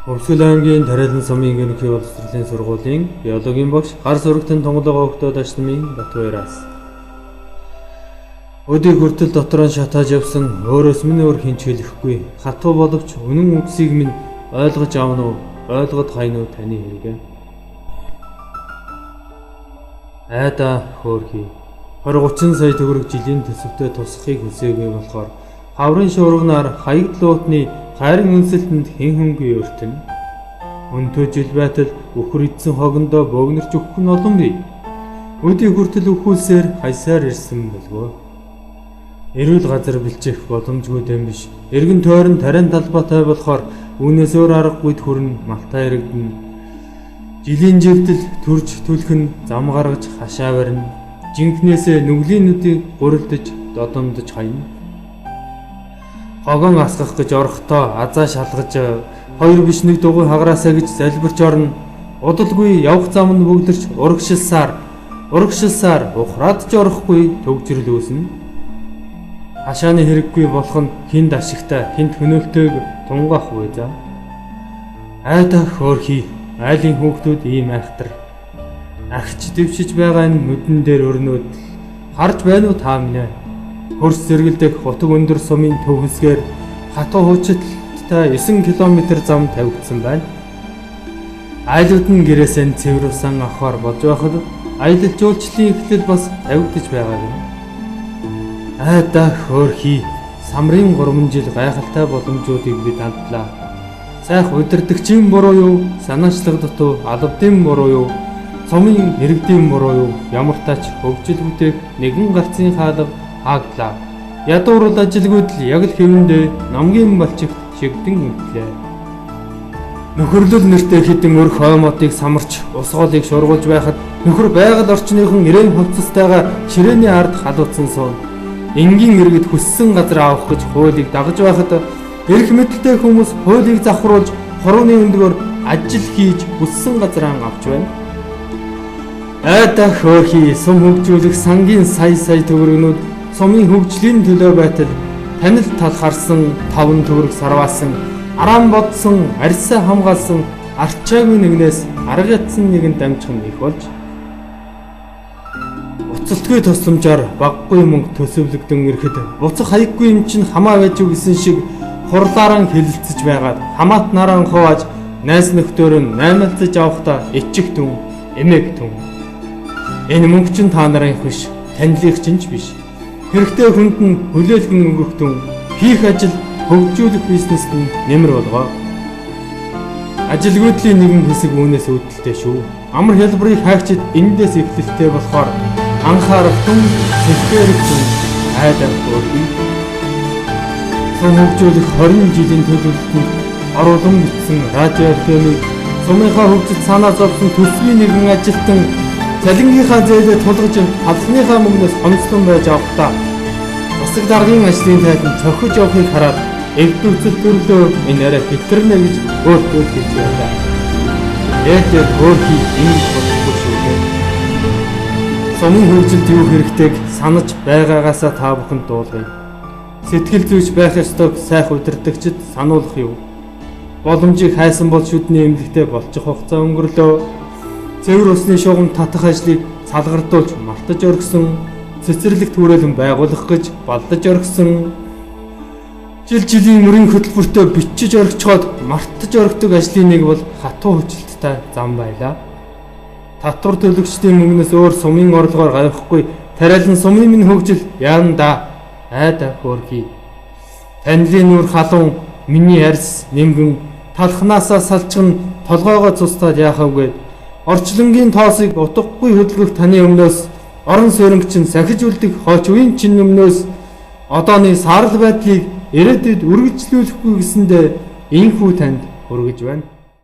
Өвсгөл аймгийн Тариалан сумын ерөнхий боловсролын сургуулийн биологийн багш гар сурагтын тонголоо өгтөө дашнамын Батбаяраас. Өдийг хүртэл дотор нь шатааж явсан өөрөөс минь өөр хинч хэлэхгүй хатуу боловч үнэн үгсийг минь ойлгож аавна уу, ойлгоод хайна уу таны хэрэгэ. Айда хөөрхий 20-30 сая төгрөг жилийн төсөвтэй тусахыг хүсээгүй болохоор хаврын шуурганаар хаягдлуутны хайрын үнсэлтэнд хэн хөнгүй өртөн өнтөө жил байтал өхөр идсэн хогондоо богнорч өгөх нь олон бий. Өдийг хүртэл өхүүлсээр хайсаар ирсэн болов. Эрүүл газар бэлчээх боломжгүй дэм биш. Эргэн тойрон тариан талбайтай болохоор үүнээс өөр аргагүй хүрэн малтай ирэгдэн. Жилийн живдэл төрж түлх нь зам гаргаж хашаа барина. Жинхнээсээ нүглийн нүдийг гурилдаж додомдож хайна. Хогон асгах гэж орохдоо азаа шалгаж хоёр биш нэг дугуй хагараасаа гэж залбирч орно. Удалгүй явх зам нь бөглөрч урагшилсаар ухраад ч орохгүй төгжрөл үүснэ. Хашааны хэрэггүй болох нь хинд ашигтай, хинд хөнөөлтөйг тунгаах вэ за. Айда хөөрхий, айлын хүүхдүүд ийм айхтар. Агч дэвшиж байгаа энэ нүдэн дээр өрнөд харж байна уу та минь? Хөрс зэргэлдэх хутаг өндөр сумын төвхсгээр хатуу хуучилттай 9 км зам тавигдсан байна. Айлууд нь гэрээсээ цэвэрсэн авахар болж байхад аялал жуулчлалын эхлэл бас тавигдж байгаа юм. Айда хөөрхий, самрын 3 жил гайхалтай боломжуудыг бид хамтлаа. Сайх удирдагчийн буруу юу, санаачлаг дутуу албадын буруу юу, сумын иргэдийн буруу юу, ямар тач хөгжил бүтээх нэгэн галцын хаалга хаагдлаа. Ядуурл ажилгүйд л яг л хэвэндээ намгийн балчигт шигдэн үнтлээ. Нөхөрлөл нэртэй хідэн өр хоймотыг самарч усгоолыг шургуулж байхад нөхөр байгаль орчныхон ирээн хувцастайгаа ширээний ард халуутсан суун. Энгийн иргэд хүссэн газар авах гэж хуулийг дагаж байхад эрх мэдэлтэй хүмүүс хуулийг завхруулж хорууны өндгөөр ажил хийж хүссэн газраа авч байна. Айда хөөрхий, сум хөгжүүлэх сангийн сая төгрөгнүүд сумын хөгжлийн төлөө байтал танил талхарсан 5 төгрөг сарваасан араан бодсон арьсаа хамгаалсан арчаагүй нэгнээс арга ятсан нэгэн дамжих нь их болж уцалтгүй тусламжаар баггүй мөнгө төсөвлөгдөн ирэхэд буцах хаяггүй юм чинь хамаа байж юу гэсэн шиг хурлаараа хэлэлцэж байгаад хамаат нараа хувааж найс нөхдөөр нь наймалцаж авахдаа ичих түн эмэг түн. Энэ мөнгө чинь та нарын биш, танилих чинь ч биш. Хэрэгтэй хүнд нь хүлээлгэн өгөх түн, хийх ажил хөгжүүлэх бизнест нь нэмэр болгоо. Ажилгүйдлийн нэгэн хэсэг үүнээс үүдэлтэй шүү. Амар хялбарыг хайгчид эндээс эхлэлтэй болохоор анхаарах түн, сэтгэрэх түн, айда хөөрхий. Сум хөгжүүлэх 20 жилийн төлөвлөлтөнд оруулан бичсэн радио FM-ийг сумынхаа хөгжил санаа зовсон төсвийн нэгэн ажилтан цалингийнхаа зээлээ тулгаж халахныхаа мөнгнөөс хонцлон байж авахдаа засаг даргын ажлын тайлбар цохиж явахыг хараад эвдүүцэл төрлөө энэ арай битэрнэ гэж өөртөө хэлж байлаа. Ээдээ хөөрхий ингэж бодсон шүү дээ. Сумын хөгжилд юу хэрэгтэйг санаж байгаагаасаа та бүхэнд дуулгая. Сэтгэл зүйч байх ёстойг сайх удирдагчид сануулах юу? Боломжийг хайсан бол шүдний эмнэлэгтээ болчих хугацаа өнгөрлөө. Цэвэр усны шугам татах ажлыг салгардуулж мартаж орхисон, цэцэрлэгт хүрээлэн байгуулах гэж балдаж орхисон. Жилийн мөрийн хөтөлбөртөө бичиж орхичоод мартаж орхидог ажлын нэг бол хатуу хүчилттэй зам байлаа. Татвар төлөгчдийн мөнгнөөс өөр сумын орлогоор гайхгүй тариалан сумын минь хөгжил яана да. Айда хөөрхий. Танилын нүр халуун миний арьс нимгэн талхнаасаа салчган толгоогоо цустаад яахавгүй. Орчлонгийн тоосыг утгагүй хөдөлгөх таны өмнөөс орон сууринг чинь сахиж үлдэх хооч үеийн чинь өмнөөс одооны саарл байдлыг ирээдүйд үргэлжлүүлэхгүй гэсэндээ инхүү танд хүргэж байна.